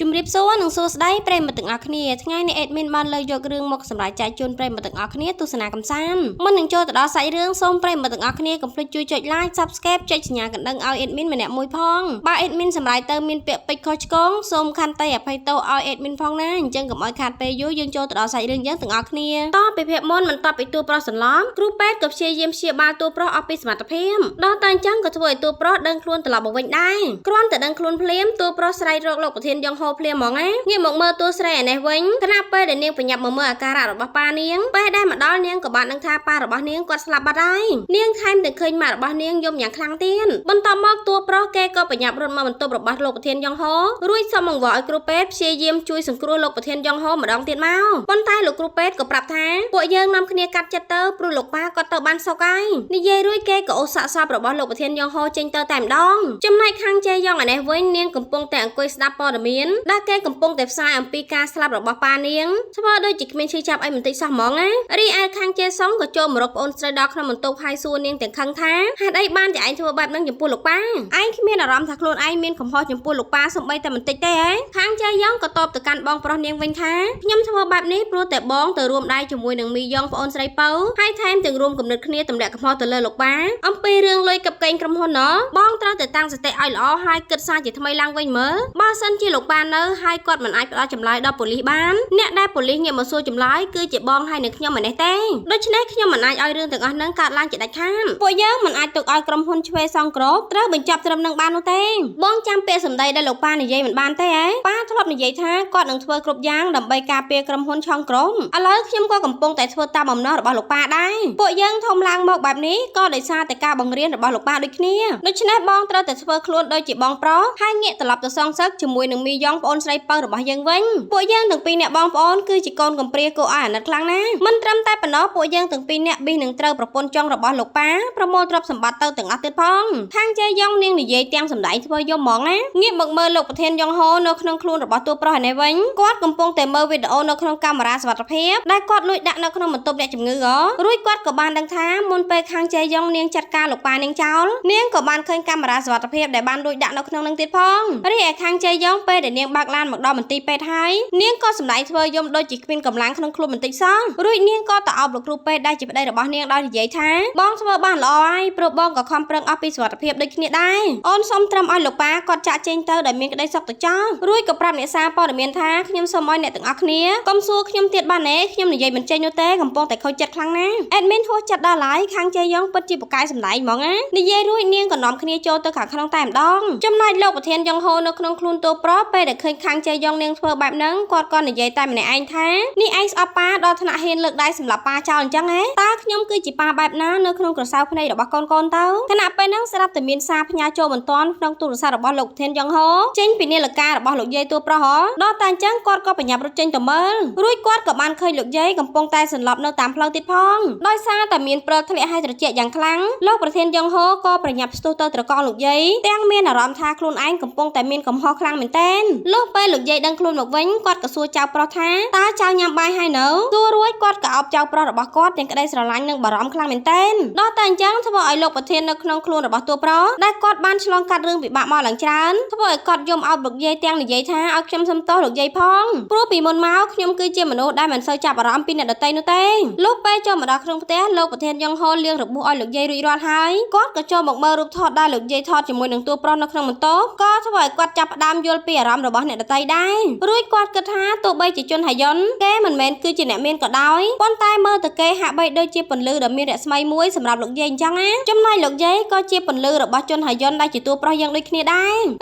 ជំរាបសួរនិងសួស្តីប្រិយមិត្តទាំងអស់គ្នាថ្ងៃនេះអេដមីនបានលើកយករឿងមកសម្រាប់ចែកជូនប្រិយមិត្តទាំងអស់គ្នាទស្សនាកម្សាន្តមុននឹងចូលទៅដល់សាច់រឿងសូមប្រិយមិត្តទាំងអស់គ្នាកុំភ្លេចជួយចុច Like Subscribe ចុចសញ្ញាកណ្ដឹងឲ្យអេដមីនម្នាក់មួយផងបើអេដមីនសម្រាប់ទៅមានពាក្យពេចន៍ខុសឆ្គងសូមខន្តីអភ័យទោសឲ្យអេដមីនផងណាអញ្ចឹងកុំឲ្យខាតពេលយូរយើងចូលទៅដល់សាច់រឿងយើងទាំងអស់គ្នាតពីភាពមុនមិនតបពីតួប្រុសសន្លំគ្រូពេទ្យក៏ព្យាយាមព្យាបាលតួប្រុសអស់ពីសមត្ថភាពដល់តែអញ្ចឹងក៏ធ្វើឲ្យតួប្រុសដឹងខ្លួនត្រឡប់មកវិញដែរគ្រាន់តែដឹងខ្លួនភ្លាមតួប្រុសស្រែករកលោកប្រធានយ៉ងហូភ្លាមហ្មងណាងាកមកមើលតួស្រីឯនេះវិញខណៈពេលដែលនាងបញ្ញាប់មកមើលអាការៈរបស់ប៉ានាងពេលដែលមកដល់នាងក៏បានដឹងថាប៉ារបស់នាងគាត់ស្លាប់បាត់ហើយនាងថែមទាំងឃើញម៉ាក់របស់នាងយំយ៉ាងខ្លាំងទៀតបន្ទាប់មកតួប្រុសគេក៏បញ្ញាប់រត់មកបន្ទប់របស់លោកប្រធានយ៉ងហូរួចសុំអង្វរឲ្យគ្រូពេទ្យព្យាយាមជួយសង្គ្រោះលោកប្រធានយ៉ងហូម្ដងទៀតមកប៉ុន្តែលោកគ្រូពេទ្យក៏ប្រាប់ថាពួកយើងនាំគ្នាកាត់ចិត្តទៅព្រោះលោកប៉ាគាត់ទៅបានសុខហើយនិយាយរួចគេក៏អូសសាក់សពរបស់លោកប្រធានយ៉ងហូចេញទៅតែម្ដងចំណែកខាងជេយ៉ងឯនេះវិញនាងកំពុងតែអង្គុយស្ដាប់ព័ត៌មានដែលគេកំពុងតែផ្សាយអំពីការស្លាប់របស់ប៉ានាងធ្វើដូចជាគ្មានឈឺចាប់អីបន្តិចសោះហ្មងណារីឯខាងជេសុងក៏ចូលមករកប្អូនស្រីដល់ក្នុងបន្ទប់ហើយសួរនាងទាំងខឹងថាហេតុអីបានជាឯងធ្វើបែបហ្នឹងចំពោះលោកប៉ាឯងគ្មានអារម្មណ៍ថាខ្លួនឯងមានកំហុសចំពោះលោកប៉ាសូម្បីតែបន្តិចទេហ៎ខាងជេយ៉ងក៏តបទៅកាន់បងប្រុសនាងវិញថាខ្ញុំធ្វើបែបនេះព្រោះតែបងទៅរួមដៃជាមួយនឹងមីយ៉ងប្អូនស្រីពៅហើយថែមទាំងរួមគំនិតគ្នាទម្លាក់កំហុសទៅលើលោកប៉ាអំពីរឿងលុយកັບកេងក្រុមហ៊ុនណបងត្រូវតែតាំងសតិឲ្យល្អហើយគិតសារជាថ្មីឡើងវិញមើលបើសិនជាលោកប៉ានៅហើយគាត់មិនអាចផ្ដល់ចម្លើយដល់ប៉ូលីសបានអ្នកដែលប៉ូលីសងាកមកសួរចម្លើយគឺជាបងហើយនឹងខ្ញុំម្នេះទេដូច្នេះខ្ញុំមិនអាចឲ្យរឿងទាំងអស់ហ្នឹងកើតឡើងជាដាច់ខាតពួកយើងមិនអាចទុកឲ្យក្រុមហ៊ុនឆ្វេសងក្របត្រូវបញ្ចប់ត្រឹមនឹងបាននោះទេបងចាំពាក្យសម្ដីដែលលោកប៉ានិយាយមិនបានទេហ៎ប៉ាធ្លាប់និយាយថាគាត់នឹងធ្វើគ្រប់យ៉ាងដើម្បីការពារក្រុមហ៊ុនឆងក្រុមឥឡូវខ្ញុំក៏កំពុងតែធ្វើតាមបំណងរបស់លោកប៉ាដែរពួកយើងធំឡើងមកបែបនេះក៏ដោយសារតែការបង្រៀនរបស់លោកប៉ាដូចគ្នាដូច្នេះបងត្រូវតែធ្វើខ្លួនដូចជាបងប្រុសហើយងាកត្រឡប់ទៅសងសឹកជាមួយនឹងមីយ៉ងប្អូនស្រីពៅរបស់យើងវិញពួកយើងទាំងពីរអ្នកបងប្អូនគឺជាកូនកំព្រាគួរឲ្យអាណិតខ្លាំងណាស់មិនត្រឹមតែប៉ុណ្ណោះពួកយើងទាំងពីរអ្នកប៊ីនឹងត្រូវប្រពន្ធចុងរបស់លោកប៉ាប្រមូលទ្រព្យសម្បត្តិទៅទាំងអស់ទៀតផងខាងជេយ៉ងនាងនិយាយទាំងសម្ដែងធ្វើយំហ្មងណាងាកមកមើលលោកប្រធានយ៉ងហូនៅក្នុងខ្លួនរបស់តួប្រុសឯនេះវិញគាត់កំពុងតែមើលវីដេអូនៅក្នុងកាមេរ៉ាសុវត្ថិភាពដែលគាត់លួចដាក់នៅក្នុងបន្ទប់អ្នកជំងឺរួចគាត់ក៏បានដឹងថាមុនពេលខាងជេយ៉ងនាងចាត់ការលោកប៉ានាងចោលនាងក៏បានឃើញកាមេរ៉ាសុវត្ថិភាពដែលបានលួចដាក់នៅក្នុងនឹងទៀតផងរីឯខាងជេយ៉ងពេលដែលនាងបើកឡានមកដល់មន្ទីរពេទ្យហើយនាងក៏សម្ដែងធ្វើយំដូចជាគ្មានកម្លាំងក្នុងខ្លួនបន្តិចសោះរួចនាងក៏ទៅអោបលោកគ្រូពេទ្យដែលជាប្តីរបស់នាងដោយនិយាយថាបងធ្វើបានល្អហើយព្រោះបងក៏ខំប្រឹងអស់ពីសុខភាពដូចគ្នាដែរអូនសុំត្រឹមឲ្យលោកប៉ាគាត់ចាក់ចេញទៅដោយមានក្តីសុខទៅចោលរួចក៏ប្រាប់អ្នកសារព័ត៌មានថាខ្ញុំសូមឲ្យអ្នកទាំងអស់គ្នាកុំសួរខ្ញុំទៀតបានទេខ្ញុំនិយាយមិនចេញនោះទេកំពុងតែខូចចិត្តខ្លាំងណាស់អេដមីនហួសចិត្តដល់ហើយខាងជេយ៉ងពិតជាពូកែសម្ដែងហ្មងណានិយាយរួចនាងក៏នាំគ្នាចូលទៅខាងក្នុងតែម្ដងចំណែកលោកប្រធានយ៉ងហូនៅក្នុងខ្លួនតួប្រុសពេលដែលឃើញខាងជេយ៉ងនាងធ្វើបែបហ្នឹងគាត់ក៏និយាយតែម្នាក់ឯងថានេះឯងស្អប់ប៉ាដល់ថ្នាក់ហ៊ានលើកដៃសម្រាប់ប៉ាចោលអញ្ចឹងហ៎តើខ្ញុំគឺជាប៉ាបែបណានៅក្នុងក្រសៅភ្នែករបស់កូនទៅខណៈពេលហ្នឹងស្រាប់តែមានសារផ្ញើចូលបន្ទាន់ក្នុងទូរស័ព្ទរបស់លោកប្រធានយ៉ងហូចេញពីនាឡិការបស់លោកយាយតួប្រុសដល់តែអញ្ចឹងគាត់ក៏បញ្ញាប់រត់ចេញទៅមើលរួចគាត់ក៏បានឃើញលោកយាយកំពុងតែសន្លប់នៅតាមផ្លូវទៀតផងដោយសារតែមានព្រិលធ្លាក់ហើយត្រជាក់យ៉ាងខ្លាំងលោកប្រធានយ៉ងហូក៏ប្រញាប់ស្ទុះទៅត្រកងលោកយាយទាំងមានអារម្មណ៍ថាខ្លួនឯងកំពុងតែមានកំហុសខ្លាំងមែនទែនលុះពេលលោកយាយដឹងខ្លួនមកវិញគាត់ក៏សួរចៅប្រុសថាតើចៅញ៉ាំបាយហើយនៅសួររួចគាត់ក៏អោបចៅប្រុសរបស់គាត់ទាំងក្តីស្រឡាញ់និងបារម្ភខ្លាំងមែនទែនដល់តែអញ្ចឹងធ្វើឲ្យលោកប្រធាននៅក្នុងខ្លួនរបស់តួប្រុសដែលគាត់បានឆ្លងកាត់រឿងពិបាកមកឡើងច្រើនធ្វើឲ្យគាត់យំអោបលោកយាយទាំងនិយាយថាឲ្យខ្ញុំសុំទោសលោកយាយផងព្រោះពីមុនមកខ្ញុំគឺជាមនុស្សដែលមិនសូវចាប់អារម្មណ៍ពីអ្នកដទៃនោះទេលោកពេលចូលមកដល់ក្នុងផ្ទះលោកប្រធានយ៉ងហូលាងរបួសឲ្យលោកយាយរួចរាល់ហើយគាត់ក៏ចូលមកមើលរូបថតដែលលោកយាយថតជាមួយនឹងតួប្រុសនៅក្នុងបន្ទប់ក៏ធ្វើឲ្យគាត់ចាប់ផ្ដើមយល់ពីអារម្មណ៍របស់អ្នកដទៃដែររួចគាត់គិតថាទោះបីជាជនហយន្តគេមិនមែនគឺជាអ្នកមានក៏ដោយប៉ុន្តែមើលទៅគេហាក់បីដូចជាពន្លឺដ៏មានរស្មីមួយសម្រាប់លោកយាយអញ្ចឹងណាចំណែកលោកយាយក៏ជាពន្លឺរបស់ជនហយន្តដែលជាតួប្រុសយ៉ាងដូចគ្នាដែ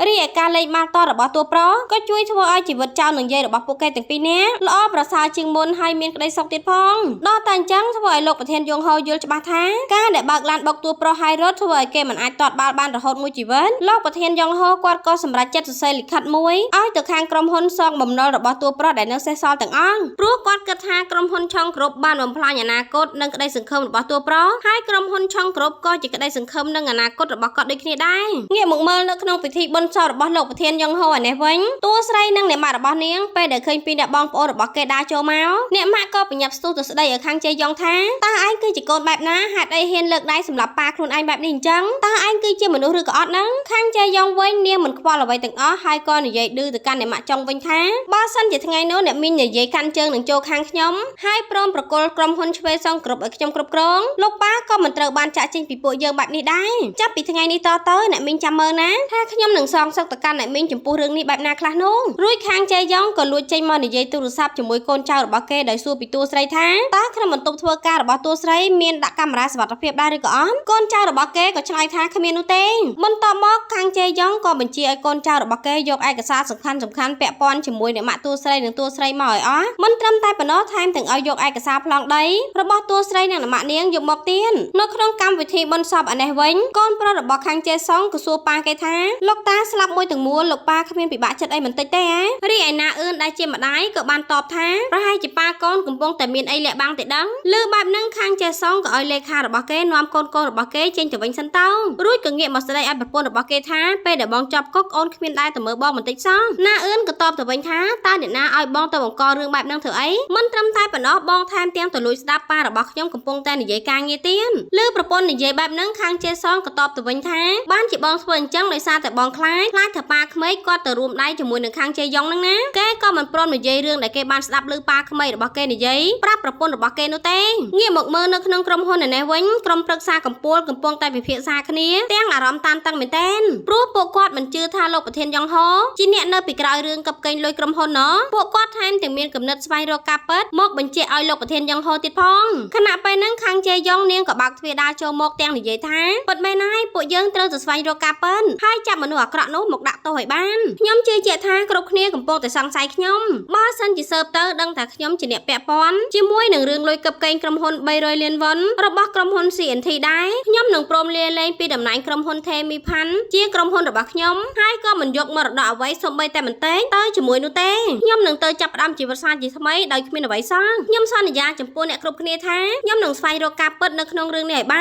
ររីឯការលេងម៉ាតតរបស់តួប្រុសក៏ជួយធ្វើឲ្យជីវិតចៅនិងយាយរបស់ពួកគេទាំងពីរនាក់ល្អប្រសើរជាងមុនហើយមានក្តីសុខទៀតផងដល់តែអញ្ចឹងធ្វើឲ្យលោកប្រធានយ៉ងហូយល់ច្បាស់ថាការដែលបើកឡានបុកតួប្រុសហើយរត់ធ្វើឲ្យគេមិនអាចទាត់បាល់បានរហូតមួយជីវិតលោកប្រធានយ៉ងហូគាត់ក៏សម្រេចចិត្តសរសេរលិខិតមួយឲ្យទៅខាងក្រុមហ៊ុនសងបំណុលរបស់តួប្រុសដែលនៅសេសសល់ទាំងអស់ព្រោះគាត់គិតថាក្រុមហ៊ុនឆុងគ្រប់បានបំផ្លាញអនាគតនិងក្តីសង្ឃឹមរបស់តួប្រុសហើយក្រុមហ៊ុនឆុងគ្រប់ក៏ជាក្តីសង្ឃឹមនិងអនាគតរបស់គាត់ដូចគ្នាដែរងាកមកមើលនៅក្នុងពិធីបុណ្យសពរបស់លោកប្រធានយ៉ងហូឯនេះវិញតួស្រីនិងអ្នកម៉ាក់របស់នាងពេលដែលឃើញពីអ្នកបងប្អូនរបស់គេដើរចូលមកអ្នកម៉ាក់ក៏បញ្ញាប់ស្ទុះទៅស្ដីឲ្យខាងជេយ៉ងថាតើឯងគឺជាកូនបែបណាហេតុអីហ៊ានលើកដៃសម្រាប់ប៉ាខ្លួនឯងបែបនេះអញ្ចឹងតើឯងគឺជាមនុស្សឬក៏អត់ហ្នឹងខាងជេយ៉ងវិញនាងមិនខ្វល់អ្វីទាំងអស់ហើយក៏និយាយ ឌឺទៅកាន់អ្នកម៉ាក់ចុងវិញថាបើសិនជាថ្ងៃនោះអ្នកមីងនិយាយកាន់ជើងនឹងចូលខាងខ្ញុំហើយព្រមប្រគល់ក្រុមហ៊ុនឆ្វេសងគ្រប់ឲ្យខ្ញុំគ្រប់គ្រងលោកប៉ាក៏មិនត្រូវបានចាក់ចេញពីពួកយើងបែបនេះដែរចាប់ពីថ្ងៃនេះតទៅអ្នកមីងចាំមើលណាថាខ្ញុំនឹងសងសឹកទៅកាន់អ្នកមីងចំពោះរឿងនេះបែបណាខ្លះនោះរួចខាងជេយ៉ងក៏លួចចេញមកនិយាយទូរស័ព្ទជាមួយកូនចៅរបស់គេដោយសួរពីតួស្រីថាតើក្នុងបន្ទប់ធ្វើការរបស់តួស្រីមានដាក់កាមេរ៉ាសុវត្ថិភាពដែរឬក៏អត់កូនចៅរបស់គេក៏ឆ្លើយថាគ្មាននោះទេបន្ទាប់មកខាងជេយ៉ងក៏បញ្ជាឲ្យកូនចៅរបស់គេយកឯកសារសំខាន់ពាក់ព័ន្ធជាមួយអ្នកម៉ាក់តួស្រីនិងតួស្រីមកឲ្យអស់មិនត្រឹមតែប៉ុណ្ណោះថែមទាំងឲ្យយកឯកសារប្លង់ដីរបស់តួស្រីនិងអ្នកម៉ាក់នាងយកមកទៀតនៅក្នុងកម្មវិធីបុណ្យសពឯនេះវិញកូនប្រុសរបស់ខាងជេសុងក៏សួរប៉ាគេថាលោកតាស្លាប់មួយទាំងមូលលោកប៉ាគ្មានពិបាកចិត្តអីបន្តិចទេរីឯណាអឿនដែលជាម្ដាយក៏បានតបថាប្រហែលជាប៉ាកូនកំពុងតែមានអីលាក់បាំងទេដឹងលើបែបហ្នឹងខាងជេសុងក៏ឲ្យលេខារបស់គេនាំកូនរបស់គេចេញទៅវិញសិនទៅរួចក៏ងាកមកស្ដីឲ្យប្រពន្ធរបស់គេថាពេលដែលបងជាប់គុកអូនគ្មានដែរទៅមើលបងបន្តិចសោះណាអឿនក៏តបទៅវិញថាតើអ្នកណាឲ្យបងទៅបង្ករឿងបែបហ្នឹងធ្វើអីមិនត្រឹមតែប៉ុណ្ណោះបងថែមទាំងទៅលួចស្ដាប់ប៉ារបស់ខ្ញុំកំពុងតែនិយាយការងារទៀតលើប្រពន្ធនិយាយបែបហ្នឹងខាងជេសុងក៏តបទៅវិញថាបានជាបងធ្វើអញ្ចឹងដោយសារតែបងខ្លាចថាប៉ាក្មេកគាត់ទៅរួមដៃជាមួយនឹងខាងជេយ៉ងហ្នឹងណាគេក៏មិនព្រមនិយាយរឿងដែលគេបានស្ដាប់ឮប៉ាក្មេករបស់គេនិយាយប្រាប់ប្រពន្ធរបស់គេនោះទេងាកមកមើលនៅក្នុងក្រុមហ៊ុននេះវិញក្រុមប្រឹក្សាកម្ពុជាកំពុងតែពិភាក្សាគ្នាទាំងអារម្មណ៍តានតឹងមែនទែនព្រោះពួកគាត់មិនជឿថាលោកប្រធានយ៉ងហោជាអ្នកនៅពីក្រោយរឿងកັບកេងលុយក្រុមហ៊ុនណោះពួកគាត់ថែមទាំងមានគំនិតស្វែងរកការពិតមកបញ្ជាក់ឲ្យលោកប្រធានយ៉ងហោទៀតផងខណៈពេលហ្នឹងខាងជេយ៉ងនាងក៏បើកទ្វារដើរចូលមកទាំងនិយាយថាពិតមែនហើយពួកយើងត្រូវទៅស្វែងរកការពិតហើយចាប់មនុស្សអាក្រក់នោះមកដាក់ទោសឲ្យបានខ្ញុំជឿជាក់ថាគ្រប់គ្នាកំពុងតែសង្ស័យខ្ញុំបើសិនជាស៊ើបទៅដឹងថាខ្ញុំជាអ្នកពាក់ព័ន្ធជាមួយនឹងរឿងលុយកັບកេងក្រុមហ៊ុន300លានវ៉ុនរបស់ក្រុមហ៊ុន CNT ដែរខ្ញុំនឹងព្រមលាលែងពីតំណែងក្រុមហ៊ុន Themi Pan ជាក្រុមហ៊ុនរបស់ខ្ញុំហើយក៏មិនយកមរតកអ្វីសូម្បីតែបន្តិចទៅជាមួយនោះទេខ្ញុំនឹងទៅចាប់ផ្ដើមជីវិតសាជាថ្មីដោយគ្មានអ្វីសោះខ្ញុំសន្យាចំពោះអ្នកគ្រប់គ្នាថាខ្ញុំនឹងស្វែងរកការពិតនៅក្នុងរឿងនេះឲ្យបា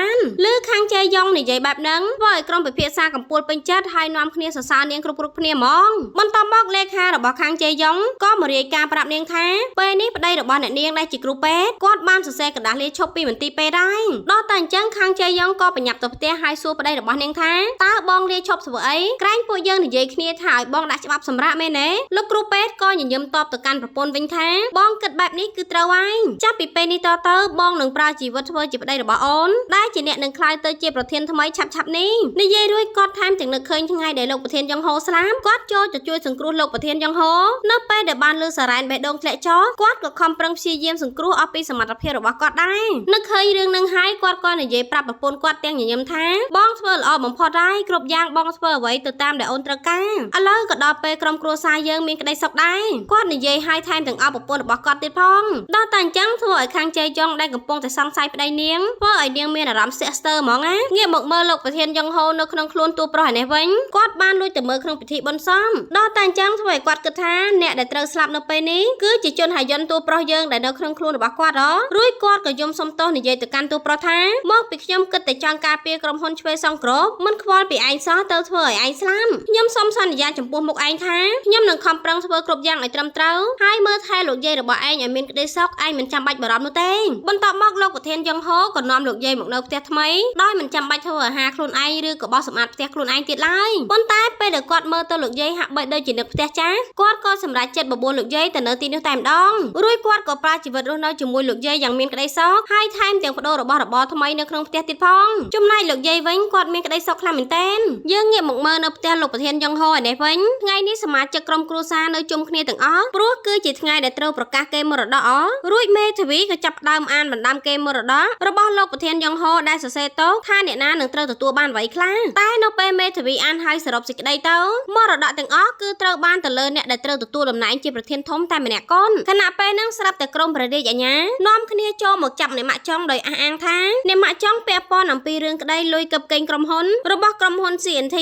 នលើខាងជេយ៉ងនិយាយបែបហ្នឹងធ្វើឲ្យក្រុមពិភាក្សាកម្ពុជាពេញចិត្តហើយនាំគ្នាសរសើរនាងគ្រប់គ្នាហ្មងបន្ទាប់មកលេខារបស់ខាងជេយ៉ងក៏មករាយការណ៍ប្រាប់នាងថាពេលនេះប្តីរបស់អ្នកនាងដែលជាគ្រូពេទ្យគាត់បានសរសេរកណ្ដាស់លាឈប់ពីមន្ទីរពេទ្យដែរដល់តែអញ្ចឹងខាងជេយ៉ងក៏បញ្ញាប់ទៅផ្ទះហើយសួរប្តីរបស់នាងថាតើបងលាឈប់ធ្វើអីក្រែងពួកយើងនិយាយគ្នាថាឲ្យបងដាក់ច្បាប់សម្រាប់មែនទេលោកគ្រូពេទ្យក៏ញញឹមតបទៅកាន់ប្រពន្ធវិញថាបងគិតបែបនេះគឺត្រូវហើយចាប់ពីពេលនេះតទៅបងនឹងប្រើជីវិតធ្វើជាប្តីរបស់អូនដែលជាអ្នកនឹងក្លាយទៅជាប្រធានថ្មីឆាប់នេះនិយាយរួចគាត់ថែមទាំងនឹកឃើញថ្ងៃដែលលោកប្រធានយ៉ងហោស្លាប់គាត់ចូលទៅជួយសង្គ្រោះលោកប្រធានយ៉ងហោនៅពេលដែលបានលើសារ៉ែនបេះដូងធ្លាក់ចុះគាត់ក៏ខំប្រឹងព្យាយាមសង្គ្រោះអស់ពីសមត្ថភាពរបស់គាត់ដែរនឹកឃើញរឿងនឹងហើយគាត់ក៏និយាយប្រាប់ប្រពន្ធគាត់ទាំងញញឹមថាបងធ្វើល្អបំផុតហើយគ្រប់យ៉ាងបងធ្វើអ្វីទៅតាមដែលអូនត្រូវការឥឡូវក៏ដល់ពេលក្រុមគ្រួសារយើងមានក្តីសុខដែរគាត់និយាយឲ្យថែមទាំងអស់ប្រពន្ធរបស់គាត់ទៀតផងដល់តែអញ្ចឹងធ្វើឲ្យខាងជេយ៉ងដែលកំពុងតែសង្ស័យប្តីនាងធ្វើឲ្យនាងមានអារម្មណ៍ស្ទាក់ស្ទើរហ្មងណាងាកមកមើលលោកប្រធានយ៉ងហោនៅក្នុងខ្លួនតួប្រុសឯនេះវិញគាត់បានលួចទៅមើលក្នុងពិធីបុណ្យសពដល់តែអញ្ចឹងធ្វើឲ្យគាត់គិតថាអ្នកដែលត្រូវស្លាប់នៅពេលនេះគឺជាជនហាយន្តតួប្រុសយើងដែលនៅក្នុងខ្លួនរបស់គាត់រួចគាត់ក៏យំសុំទោសនិយាយទៅកាន់តួប្រុសថាមកពីខ្ញុំគិតតែចង់ការពារក្រុមហ៊ុនឆ្វេសងគ្របមិនខ្វល់ពីឯងសោះទៅធ្វើឲ្យឯងស្លាប់ខ្ញុំសូមសន្យាចំពោះមុខឯងថាខ្ញុំនឹងខំប្រឹងធ្វើគ្រប់យ៉ាងឲ្យត្រឹមត្រូវហើយមើលថែលោកយាយរបស់ឯងឲ្យមានក្តីសុខឯងមិនចាំបាច់បារម្ភនោះទេបន្ទាប់មកលោកប្រធានយ៉ងហោក៏នាំលោកយាយមកនៅផ្ទះថ្មីដោយមិនចាំបាច់ធ្វើអាហារខ្លួនឯងឬក៏បោសសម្អាតផ្ទះខ្លួនឯងទៀតឡើយប៉ុន្តែពេលដែលគាត់មើលទៅលោកយាយហាក់បីដូចជានឹកផ្ទះចាស់គាត់ក៏សម្រេចចិត្តបបួលលោកយាយទៅនៅទីនោះតែម្ដងរួចគាត់ក៏ប្រើជីវិតរស់នៅជាមួយលោកយាយយ៉ាងមានក្តីសុខហើយថែមទាំងបដូររបស់របរថ្មីនៅក្នុងផ្ទះទៀតផងចំណែកលោកយាយវិញគាត់មានក្តីសុខខ្លាំងមែនទែនយើងងាកមកមើលនៅផ្ទះលោកប្រធានយ៉ងហោឯនេះវិញថ្ងៃនេះសមាជិកក្រុមគ្រួសារនៅជុំគ្នាទាំងអស់ព្រោះគឺជាថ្ងៃដែលត្រូវប្រកាសកេរមរតករួចមេធាវីក៏ចាប់ផ្ដើមអានបណ្ដាំកេរមរតករបស់លោកប្រធានយ៉ងហោដែលសរសេរទៅថាអ្នកណានឹងត្រូវទទួលបានអ្វីខ្លះតែនៅពេលមេធាវីអានហើយសរុបសេចក្តីទៅមរតកទាំងអស់គឺត្រូវបានទៅលើអ្នកដែលត្រូវទទួលតំណែងជាប្រធានធំតែម្នាក់កូនខណៈពេលហ្នឹងស្រាប់តែក្រុមព្រះរាជអាជ្ញានាំគ្នាចូលមកចាប់អ្នកម៉ាក់ចុងដោយអះអាងថាអ្នកម៉ាក់ចុងពាក់ព័ន្ធអំពីរឿងក្តីលុយកັບកេងក្រុមហ៊ុនរបស់ក្រុមហ៊ុន CNT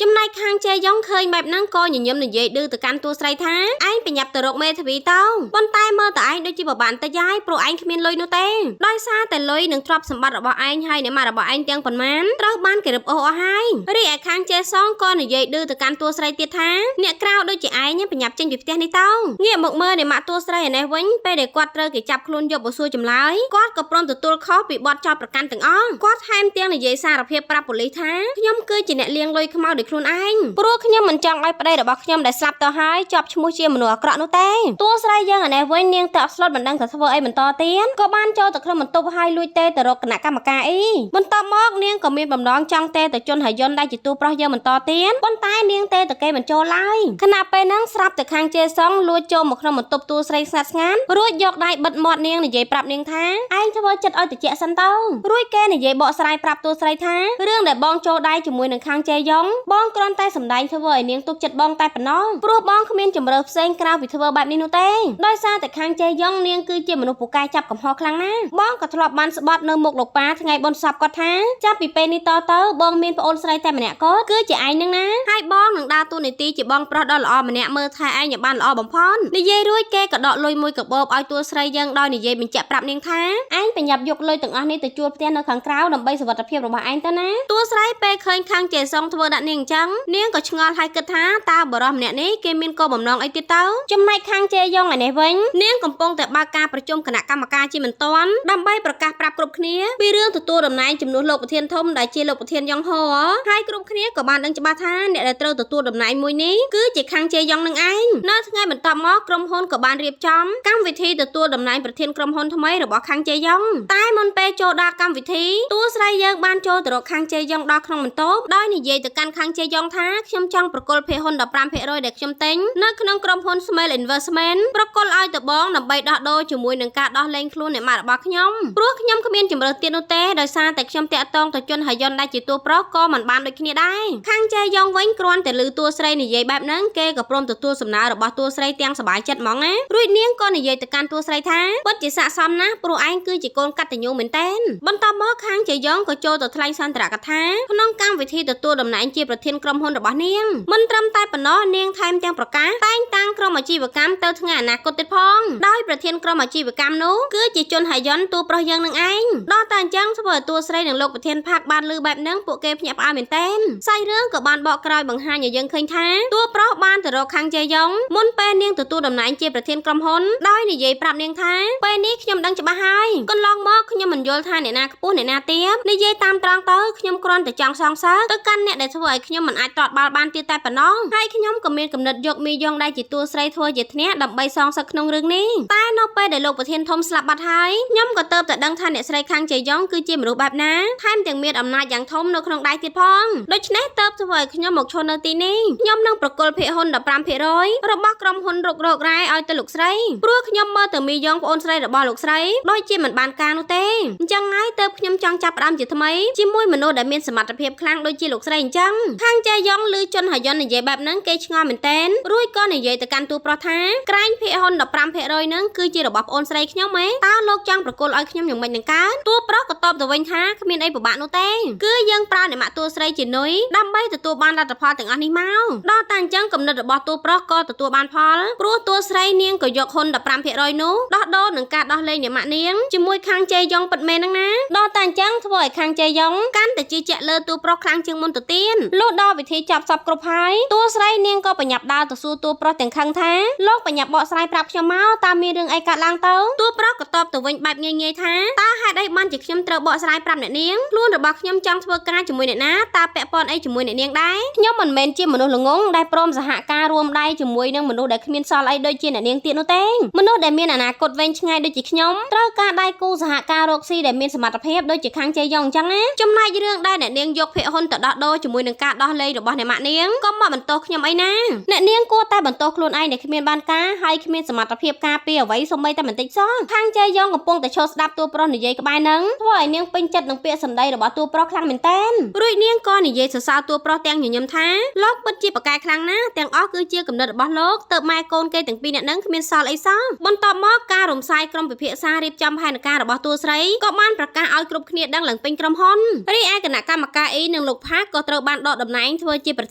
ចំណែកខាងជេយ៉ងឃើញបែបហ្នឹងក៏ញញឹមនិយាយឌឺទៅកាន់តួស្រីថាឯងប្រញាប់ទៅរកមេធាវីទៅប៉ុន្តែមើលតើឯងដូចជាបបានតិចហើយព្រោះឯងគ្មានលុយនោះទេដោយសារតែលុយនឹងទ្រព្យសម្បត្តិរបស់ឯងហើយអ្នកម៉ាក់របស់ឯងទាំងប៉ុន្មានត្រូវបានគេរឹបអូសអស់ហើយរីឯខាងជេសងក៏និយាយឌឺទៅកាន់តួស្រីទៀតថាអ្នកក្រៅដូចជាឯងប្រញាប់ចេញពីផ្ទះនេះទៅងាកមកមើលអ្នកម៉ាក់តួស្រីឯនេះវិញពេលដែលគាត់ត្រូវគេចាប់ខ្លួនយកមកសួរចម្លើយគាត់ក៏ព្រមទទួលខុសពីបទចោទប្រកាន់ទាំងអស់គាត់ថែមទាំងនិយាយសារភាពប្រាប់ប៉ូលីសថាខ្ញុំគឺជាអ្នកលាងលុយខ្មៅដោយខ្លួនឯងព្រោះខ្ញុំមិនចង់ឲ្យប្តីរបស់ របស់ខ្ញុំដែលស្លាប់ទៅហើយជាប់ឈ្មោះជាមនុស្សអាក្រក់នោះទេតួស្រីយើងឯនេះវិញនាងទៅអត់ស្លុតមិនដឹងទៅធ្វើអីបន្តទៀតក៏បានចូលទៅក្នុងបន្ទប់ហើយលួចទេទៅរកគណៈកម្មការអីបន្ទាប់មកនាងក៏មានបំណងចង់ទេទៅជន់ហយន្តដែលជាតួប្រុសយើងបន្តទៀតប៉ុន្តែនាងទេទៅគេមិនចូលឡើយខណៈពេលហ្នឹងស្រាប់តែខាងជេសុងលួចចូលមកក្នុងបន្ទប់តួស្រីស្ងាត់ស្ងាត់រួចយកដៃបិទមាត់នាងនិយាយប្រាប់នាងថាឯងធ្វើចិត្តឲ្យតិចសិនទៅរួចគេនិយាយបកស្រាយប្រាប់តួស្រីថារឿងដែលបងចូលដៃជាមួយនឹងខាងជេយ៉ងបងគ្រាន់តែសម្ដែងធ្វើឲ្យនាងទុកចិត្តបងតែប៉ុណ្ណោះព្រោះបងគ្មានជំរឿផ្សេងក្រៅពីធ្វើបែបនេះនោះទេដោយសារតែខាងជេយ៉ងនាងគឺជាមនុស្សពូកែចាប់កំហុសខ្លាំងណាស់បងក៏ធ្លាប់បានស្បត់នៅមុខលោកប៉ាថ្ងៃបុណ្យសពគាត់ថាចាប់ពីពេលនេះតទៅបងមានប្អូនស្រីតែម្នាក់គាត់គឺជាឯងនឹងណាហើយបងនឹងដើរតួនាទីជាបងប្រុសដ៏ល្អម្នាក់មើលថែឯងឲ្យបានល្អបំផុតនិយាយរួចគេក៏ដកលុយមួយកបោបឲ្យតួស្រីយើងដោយនិយាយបញ្ជាក់ប្រាប់នាងថាឯងប្រញាប់យកលុយទាំងអស់នេះទៅជួលផ្ទះនៅខាងក្រៅដើម្បីសុវត្ថិភាពរបស់ឯងទៅណាតួស្រីពេលឃើញខាងជេសុងធ្វើដាក់នាងអញ្ចឹងនាងក៏ឆ្ងល់ហើយគិតថាតើបរិសម្នាក់នេះគេមានគោលបំណងអីទៀតទៅចំណែកខាងជេយ៉ងឯនេះវិញនាងកំពុងតែបើកការប្រជុំគណៈកម្មការជាមិនទាន់ដើម្បីប្រកាសប្រាប់គ្រប់គ្នាពីរឿងទទួលតំណែងជំនួសលោកប្រធានធំដែលជាលោកប្រធានយ៉ងហោហើយគ្រប់គ្នាក៏បានដឹងច្បាស់ថាអ្នកដែលត្រូវទទួលតំណែងមួយនេះគឺជាខាងជេយ៉ងនឹងឯងនៅថ្ងៃបន្ទាប់មកក្រុមហ៊ុនក៏បានរៀបចំកម្មវិធីទទួលតំណែងប្រធានក្រុមហ៊ុនថ្មីរបស់ខាងជេយ៉ងតែមុនពេលចូលដល់កម្មវិធីតួស្រីយើងបានចូលទៅរកខាងជេយ៉ងដល់ក្នុងបន្ទប់ដោយនិយាយទៅកាន់ខាងជេយ៉ងថាខ្ញុំចង់ប្រគល់ភាគហ៊ុន 15% ដែលខ្ញុំទិញនៅក្នុងក្រុមហ៊ុន Smile Investment ប្រគល់ឲ្យទៅបងដើម្បីដោះដូរជាមួយនឹងការដោះលែងខ្លួនអ្នកម៉ាក់របស់ខ្ញុំព្រោះខ្ញុំគ្មានជំរឿទៀតនោះទេដោយសារតែខ្ញុំតាក់ទងទៅជនហយន្តដែលជាតួប្រុសក៏មិនបានដូចគ្នាដែរខាងជេយ៉ងវិញគ្រាន់តែឮតួស្រីនិយាយបែបហ្នឹងគេក៏ព្រមទទួលសំណើរបស់តួស្រីទាំងសប្បាយចិត្តហ្មងណារួចនាងក៏និយាយទៅកាន់តួស្រីថាពិតជាស័ក្តិសមណាស់ព្រោះឯងគឺជាកូនកតញ្ញូមែនតើបន្ទាប់មកខាងជេយ៉ងក៏ចូលទៅថ្លែងសន្ទរកថាក្នុងកម្មវិធីទទួលតំណែងជាប្រធានក្រុមហ៊ុនរបស់នាងមិនត្រឹមតែប៉ុណ្ណោះនាងថែមទាំងប្រកាសតែងតាំងក្រុមអាជីវកម្មទៅថ្ងៃអនាគតទៀតផងដោយប្រធានក្រុមអាជីវកម្មនោះគឺជាជនហយន្តតួប្រុសយើងនឹងឯងដល់តែអញ្ចឹងធ្វើឲ្យតួស្រីនិងលោកប្រធានផាកបានឮបែបហ្នឹងពួកគេភ្ញាក់ផ្អើលមែនតើសាច់រឿងក៏បានបកក្រោយបង្ហាញឲ្យយើងឃើញថាតួប្រុសបានទៅរកខាងជេយ៉ងមុនពេលនាងទទួលតំណែងជាប្រធានក្រុមហ៊ុនដោយនិយាយប្រាប់នាងថាពេលនេះខ្ញុំដឹងច្បាស់ហើយកន្លងមកខ្ញុំមិនយល់ថាអ្នកណាខ្ពស់អ្នកណាទាបនិយាយតាមត្រង់ទៅខ្ញុំគ្រាន់តែចង់សងសើចទៅកាន់អ្នកដែលធ្វើឲ្យខ្ញុំមិនអាចតតបាល់បានទៀតតែប៉ុណ្ណោះហើយខ្ញុំក៏មានកំណត់យកមីយ៉ងដែលជាតួស្រីធ្វើជាធ្នាក់ដើម្បីសងសឹកក្នុងរឿងនេះតែនៅពេលដែលលោកប្រធានធំស្លាប់បាត់ហើយខ្ញុំក៏ទៅតែដឹងថាអ្នកស្រីខាងជេយ៉ងគឺជាមនុស្សបែបណាថែមទាំងមានអំណាចយ៉ាងធំនៅក្នុងដៃទៀតផងដូច្នេះទៅធ្វើឲ្យខ្ញុំមកឈរនៅទីនេះខ្ញុំនឹងប្រគល់ភាគហ៊ុន 15% របស់ក្រុមហ៊ុនរុករករ៉ែឲ្យទៅលោកស្រីព្រោះខ្ញុំមើលទៅមីយ៉ងប្អូនស្រីរបស់លោកស្រីដូចជាមិនបានការនោះទេអញ្ចឹងហើយទៅខ្ញុំចង់ចាប់ផ្ដើមជាថ្មីជាមួយមនុស្សដែលមានសមត្ថភាពខ្លាំងដូចជាលោកស្រីអញ្ចឹងខាងជេយ៉ងឮជនហយន្តនិយាយបែបហ្នឹងគេឆ្ងល់មែនតើរួចក៏និយាយទៅកាន់តួប្រុសថាក្រែងភាគហ៊ុន 15% ហ្នឹងគឺជារបស់ប្អូនស្រីខ្ញុំហ៎តើលោកចង់ប្រគល់ឲ្យខ្ញុំយ៉ាងម៉េចនឹងកើតតួប្រុសក៏តបទៅវិញថាគ្មានអីពិបាកនោះទេគឺយើងប្រើអ្នកម៉ាក់តួស្រីជានុយដើម្បីទទួលបានលទ្ធផលទាំងអស់នេះមកដល់តែអញ្ចឹងគំនិតរបស់តួប្រុសក៏ទទួលបានផលព្រោះតួស្រីនាងក៏យកហ៊ុន 15% នោះដោះដូរនឹងការដោះលែងអ្នកម៉ាក់នាងជាមួយខាងជេយ៉ងពិតមែនហ្នឹងណាដល់តែអញ្ចឹងធ្វើឲ្យខាងជេយ៉ងកាន់តែជឿជាក់លើតួប្រុសខ្លាំងជាងមុនទៅទៀតលុះដល់វិធីចាប់សពគ្រប់ហើយតួស្រីនាងក៏បញ្ញាប់ដើរទៅសួរតួប្រុសទាំងខឹងថាលោកបញ្ញាប់បកស្រាយប្រាប់ខ្ញុំមកតើមានរឿងអីកើតឡើងទៅតួប្រុសក៏តបទៅវិញបែបងាយៗថាតើហេតុអីបានជាខ្ញុំត្រូវបកស្រាយប្រាប់អ្នកនាងខ្លួនរបស់ខ្ញុំចង់ធ្វើការជាមួយអ្នកណាតើពាក់ព័ន្ធអីជាមួយអ្នកនាងដែរខ្ញុំមិនមែនជាមនុស្សល្ងងដែលព្រមសហការរួមដៃជាមួយនឹងមនុស្សដែលគ្មានសល់អីដូចជាអ្នកនាងទៀតនោះទេមនុស្សដែលមានអនាគតវែងឆ្ងាយដូចជាខ្ញុំត្រូវការដៃគូសហការរកស៊ីដែលមានសមត្ថភាពដូចជាខាងជេយ៉ងអញ្ចឹងណាចំណែករឿងដែលអ្នកនាងយកភាគហ៊ុនទៅដោះដូរជាមួយនឹងការដោះលែងរបស់អ្នកម៉ាក់នាងក៏មកបន្ទោសខ្ញុំអីណាអ្នកនាងគួរតែបន្ទោសខ្លួនឯងដែលគ្មានបានការហើយគ្មានសមត្ថភាពការពារអ្វីសូម្បីតែបន្តិចសោះខាងជេយ៉ងកំពុងតែឈរស្ដាប់តួប្រុសនិយាយក្បែរនឹងធ្វើឲ្យនាងពេញចិត្តនឹងពាក្យសម្ដីរបស់តួប្រុសខ្លាំងមែនតើរួចនាងក៏និយាយសរសើរតួប្រុសទាំងញញឹមថាលោកពិតជាប្រកែកខ្លាំងណាស់ទាំងអស់គឺជាគំនិតរបស់លោកទៅម៉ែកូនគេទាំងពីរអ្នកនឹងគ្មានសល់អីសោះបន្ទាប់មកការរំសាយក្រុមពិភាក្សារៀបចំផែនការរបស់តួស្រីក៏បានប្រកាសឲ្យគ្រប់គ្នាដឹងឡើងពេញក្រុមហ៊ុនរីឯគណៈកម្មការអ៊ីនិងលោកផាកក៏ត្រូវបានដកតំណែងធ្វើជាប្រ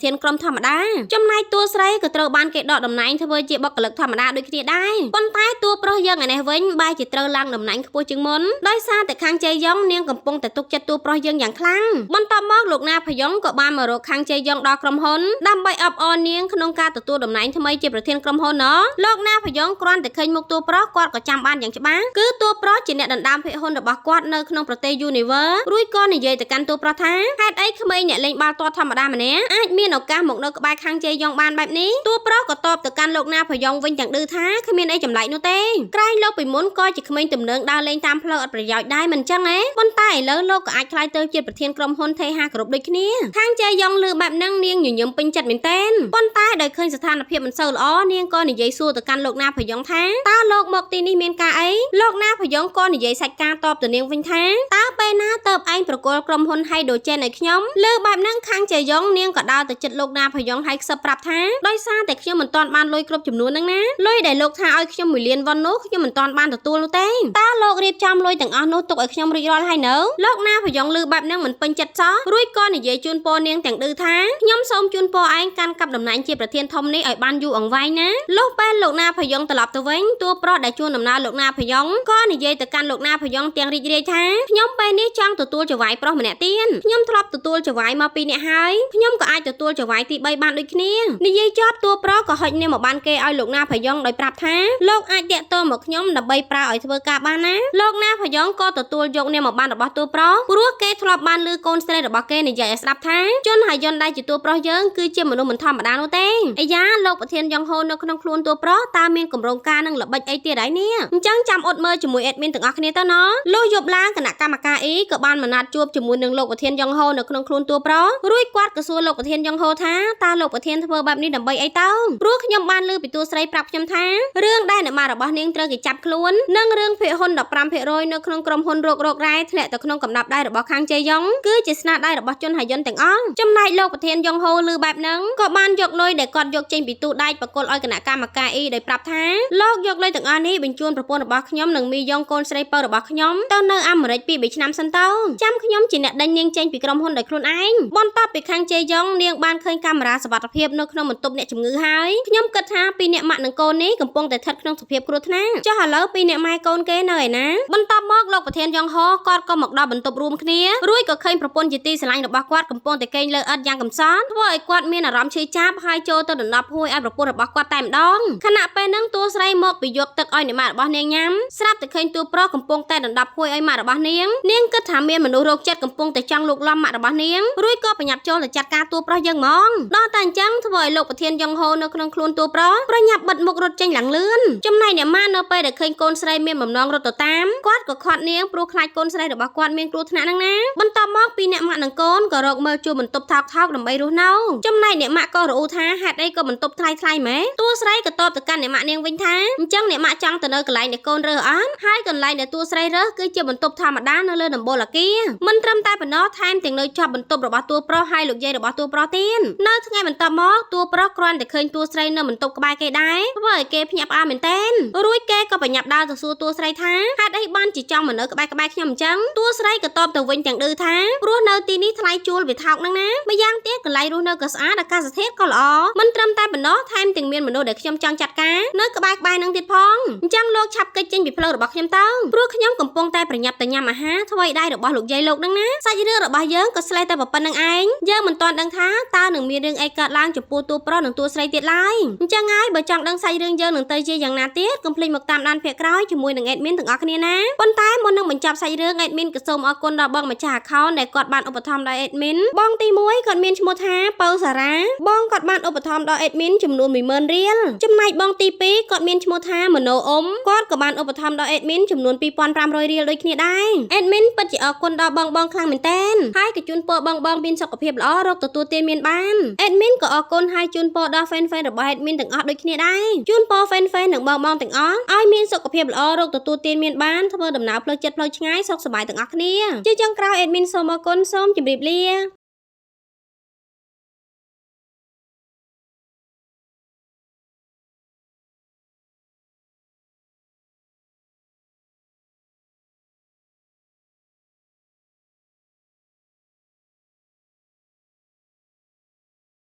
ធានក្រុមធម្មតាចំណែកតួស្រីក៏ត្រូវបានគេដកតំណែងធ្វើជាបុគ្គលិកធម្មតាដូចគ្នាដែរប៉ុន្តែតួប្រុសយើងឯនេះវិញបែរជាត្រូវឡើងតំណែងខ្ពស់ជាងមុនដោយសារតែខាងជេយ៉ងនាងកំពុងតែទុកចិត្តតួប្រុសយើងយ៉ាងខ្លាំងបន្ទាប់មកលោកណាផយ៉ងក៏បានមករកខាងជេយ៉ងដល់ក្រុមហ៊ុនដើម្បីអបអរនាងក្នុងការទទួលតំណែងថ្មីជាប្រធានក្រុមហ៊ុនលោកណាផយ៉ងគ្រាន់តែឃើញមុខតួប្រុសគាត់ក៏ចាំបានយ៉ាងច្បាស់គឺតួប្រុសជាអ្នកដណ្ដើមភាគហ៊ុនរបស់គាត់នៅក្នុងប្រទេស Universe រួចក៏និយាយទៅកាន់តួប្រុសថាហេតុអីក្មេងអ្នកលេងបាល់ទាត់ធម្មតាម្នាក់អាចមានឱកាសមកនៅក្បែរខាងជេ យងបានបែបនេះតួប្រុសក៏តបទៅកាន់លោកណាផយ៉ងវិញទាំងឌឺថាគ្មានអីចម្លែកនោះទេក្រែងលោកពីមុនក៏ជាក្មេងទំនើងដើរលេងតាមផ្លូវអត់ប្រយោជន៍ដែរមិនចឹងទេប៉ុន្តែឥឡូវលោកក៏អាចក្លាយទៅជាប្រធានក្រុមហ៊ុនថេហាគ្រប់ដូចគ្នាខាងចេយ៉ងលឺបែបហ្នឹងនាងញញឹមពេញចិត្តមែនទែនប៉ុន្តែដោយឃើញស្ថានភាពមិនសូវល្អនាងក៏និយាយសួរទៅកាន់លោកណាផយ៉ងថាតើលោកមកទីនេះមានការអីលោកណាផយ៉ងក៏និយាយសាច់ការតបទៅនាងវិញថាតើពេលណាតើបឯងប្រគល់ក្រុមហ៊ុន Hydrogen ឲ្យខ្ញុំលើបែបហ្នឹងខាងចេយ៉ងនាងក៏ដើរទៅចិត្តលោកណាផយ៉ងហើយខ្សឹបប្រាប់ថាដោយសារតែខ្ញុំមិនទាន់បានលុយគ្រប់ចំនួនហ្នឹងណាលុយដែលលោកថាឲ្យខ្ញុំ1លានវ៉ុននោះខ្ញុំមិនទាន់បានទទួលនោះទេតើលោករៀបចំលុយទាំងអស់នោះទុកឲ្យខ្ញុំរួចរាល់ហើយនៅលោកណាផយ៉ងលឺបែបហ្នឹងមិនពេញចិត្តសោះរួចក៏និយាយជូនពរនាងទាំងឌឺថាខ្ញុំសូមជូនពរឯងកាន់កាប់តំណែងជាប្រធានធំនេះឲ្យបានយូរអង្វែងណាលុះពេលលោកណាផយ៉ងត្រឡប់ទៅវិញតួប្រុសដែលជួនដំណើរលោកណាផយ៉ងក៏និយាយទៅកាន់លោកណាផយ៉ងទាំងរីករាយថាខ្ញុំពេលនេះចង់ទទួលចៅហ្វាយប្រុសម្នាក់ទៀតខ្ញុំធ្លាប់ទទួលចៅហ្វាយមក2នាក់ហើយខ្ញុំក៏អាចទទួលចៅហ្វាយទី3បានដូចគ្នានិយាយចប់តួប្រុសក៏ហុចនាមមកបានគេឲ្យលោកណាផយ៉ងដោយប្រាប់ថាលោកអាចតាក់ទងមកខ្ញុំដើម្បីប្រើឲ្យធ្វើការបានណាលោកណាផយ៉ងក៏ទទួលយកនាមមកបានរបស់តួប្រុសព្រោះគេធ្លាប់បានឮកូនស្រីរបស់គេនិយាយឲ្យស្ដាប់ថាជនហើយយន្តដែលជាតួប្រុសយើងគឺជាមនុស្សមិនធម្មតានោះទេអាយ៉ាលោកប្រធានយ៉ងហូនៅក្នុងខ្លួនតួប្រុសតើមានកម្រងការនឹងល្បិចអីទៀតហើយនេះអញ្ចឹងចាំអត់មើលជាមួយអេដមីនទាំងអស់គ្នាទៅណលុះយប់ឡើងគណៈកម្មការអ៊ីក៏បានមកណាត់ជួបជាមួយនឹងលោកប្រធានយ៉ងហូនៅក្នុងខ្លួនតួប្រុសរួចគាត់ក៏សួរលោកប្រធានយ៉ងហូថាតើលោកប្រធានធ្វើបែបនេះដើម្បីអីទៅព្រោះខ្ញុំបានឮពីតួស្រីប្រាប់ខ្ញុំថារឿងដែលអ្នកម៉ារបស់នាងត្រូវគេចាប់ខ្លួននិងរឿងភាគហ៊ុន 15% នៅក្នុងក្រុមហ៊ុនរករ៉ែធ្លាក់ទៅក្នុងកំណាប់ដៃរបស់ខាងជេយ៉ងគឺជាស្នាដៃរបស់ជនហើយយន្តទាំងអស់ចំណែកលោកប្រធានយ៉ងហូឮបែបហ្នឹងក៏បានយកលុយដែលគាត់យកចេញពីទូដែកបកលឲ្យគណៈកម្មការអ៊ីដោយប្រាប់ថាលោកយកលុយទាំងអស់នេះបញ្ជូនប្រពន្ធរបស់ខ្ញុំនិងមីយ៉ងកូនស្រីបើរបស់ខ្ញុំទៅនៅអាមេរិក2 3ឆ្នាំសិនទៅចាំខ្ញុំជាអ្នកដេញនាងចេញពីក្រុមហ៊ុនដោយខ្លួនឯងបន្ទាប់ពីខាងជេយ៉ងនាងបានឃើញកាមេរ៉ាសុវត្ថិភាពនៅក្នុងបន្ទប់អ្នកជំងឺហើយខ្ញុំគិតថាពីអ្នកម៉ាក់និងកូននេះកំពុងតែស្ថិតក្នុងសភាពគ្រោះថ្នាក់ចុះឥឡូវពីអ្នកម៉ែកូនគេនៅឯណាបន្ទាប់មកលោកប្រធានយ៉ងហូគាត់ក៏មកដល់បន្ទប់រួមគ្នារួចក៏ឃើញប្រពន្ធជាទីស្រឡាញ់របស់គាត់កំពុងតែគេងលើឥដ្ឋយ៉ាងកំសត់ធ្វើឲ្យគាត់មានអារម្មណ៍ឈឺចាប់ហើយចូលទៅដណ្ដប់ហួយឲ្យប្រពន្ធរបស់គាត់តែម្ដងខណៈពេលហ្នឹងតួស្រីមកពីយកទឹកឲ្យអ្នកម៉ាក់របស់នាងញ៉ាំស្រាប់តែឃើញតួប្រុសកំពុងតែដណ្ដប់ហួយឲ្យម៉ាក់របស់នាងគិតថាមានមនុស្សរោគចិត្តកំពុងតែចង់លួចលំម៉ាក់របស់នាងរួចក៏ប្រញាប់ចូលទៅចាត់ការតួប្រុសយ៉ាងហ្មងដល់តែអញ្ចឹងធ្វើឲ្យលោកប្រធានយ៉ងហូនៅក្នុងខ្លួនតួប្រុសប្រញាប់បិទមុខរត់ចេញឡើងលឿនចំណែកអ្នកម៉ាក់នៅពេលដែលឃើញកូនស្រីមានបំណងរត់ទៅតាមគាត់ក៏ខាត់នាងព្រោះខ្លាចកូនស្រីរបស់គាត់មានគ្រោះថ្នាក់ហ្នឹងណាបន្ទាប់មកពីអ្នកម៉ាក់និងកូនក៏រកមើលជួបបន្ទប់ថោកដើម្បីរស់នៅចំណែកអ្នកម៉ាក់ក៏រអ៊ូថាហេតុអីក៏បន្ទប់ថ្លៃម៉ែតួស្រីក៏តបទៅកាន់អ្នកម៉ាក់នាងវិញថាអញ្ចឹងអ្នកម៉ាក់ចង់ទៅនៅកន្លែងដែលកូនរើសអត់ហើយកន្លែងដែលតួស្រីរើសគឺជាបន្ទប់ធម្មតានៅលើដំបូលអគារមិនត្រឹមតែប៉ុណ្ណោះថែមទាំងនៅជាប់បន្ទប់របស់តួប្រុសហើយលោកយាយរបស់តួប្រុសទៀតនៅថ្ងៃបន្ទាប់មកតួប្រុសគ្រាន់តែឃើញតួស្រីនៅបន្ទប់ក្បែរគេដែរធ្វើឲ្យគេភ្ញាក់ផ្អើលមែនទែនរួចគេក៏ប្រញាប់ដើរទៅសួរតួស្រីថាហេតុអីបានជាចង់មកនៅក្បែរខ្ញុំអញ្ចឹងតួស្រីក៏តបទៅវិញទាំងឌឺថាព្រោះនៅទីនេះថ្លៃជួលវាថោកហ្នឹងណាម្យ៉ាងទៀតកន្លែងរស់នៅក៏ស្អាតអាកាសធាតុក៏ល្អមិនត្រឹមតែប៉ុណ្ណោះថែមទាំងមានមនុស្សដែលខ្ញុំចង់ចាត់ការនៅក្បែរហ្នឹងទៀតផងអញ្ចឹងលោកឆាប់កិច្ចចេញពីផ្លូវរបស់ខ្ញុំទៅព្រោះខ្ញុំកំពុងតែប្រញាប់ទៅញ៉ាំអាហារថ្មីដៃរបស់លោកយាយលោកហ្នឹងណាសាច់រឿងរបស់យើងក៏ស្លេតែប៉ុណ្្នឹងឯងយើងមិនទាន់ដឹងថាតើនឹងមានរឿងអីកើតឡើងចំពោះតួប្រុសនិងតួស្រីទៀតឡើយអញ្ចឹងហើយបើចង់ដឹងសាច់រឿងយើងនឹងទៅជាយ៉ាងណាទៀតកុំភ្លេចមកតាមដានភាគក្រោយជាមួយនឹង admin ទាំងអស់គ្នាណាប៉ុន្តែមុននឹងបញ្ចប់សាច់រឿង admin ក៏សូមអរគុណដល់បងម្ចាស់ account ដែលគាត់បានឧបត្ថម្ភដល់ admin បងទី1គាត់មានឈ្មោះថាពៅសារ៉ាបងគាត់បានឧបត្ថម្ភដល់ admin ចំនួន 10000 រៀលចំណែកបងទី2គាត់មានឈ្មោះថាមណូអ៊ុំគាត់ក៏បានឧបត្ថម្ភដល់ admin ចំនួន 2500 រៀលដូចគ្នាដែរ admin ពិតជាអរគុណដល់បងខ្លាំងមែនតើហើយក៏ជូនពរបងមានសុខភាពល្អរកទទួលទានមានបាន admin ក៏អរគុណហើយជូនពរដល់ fan របស់ admin ទាំងអស់ដូចគ្នាដែរជូនពរ fan និងបងទាំងអស់ឲ្យមានសុខភាពល្អរកទទួលទានមានបានធ្វើដំណើរផ្លូវចិត្តផ្លូវឆ្ងាយសុខសប្បាយទាំងអស់គ្នាជាចុងក្រោយ admin សូមអរគុណសូមជម្រាបលា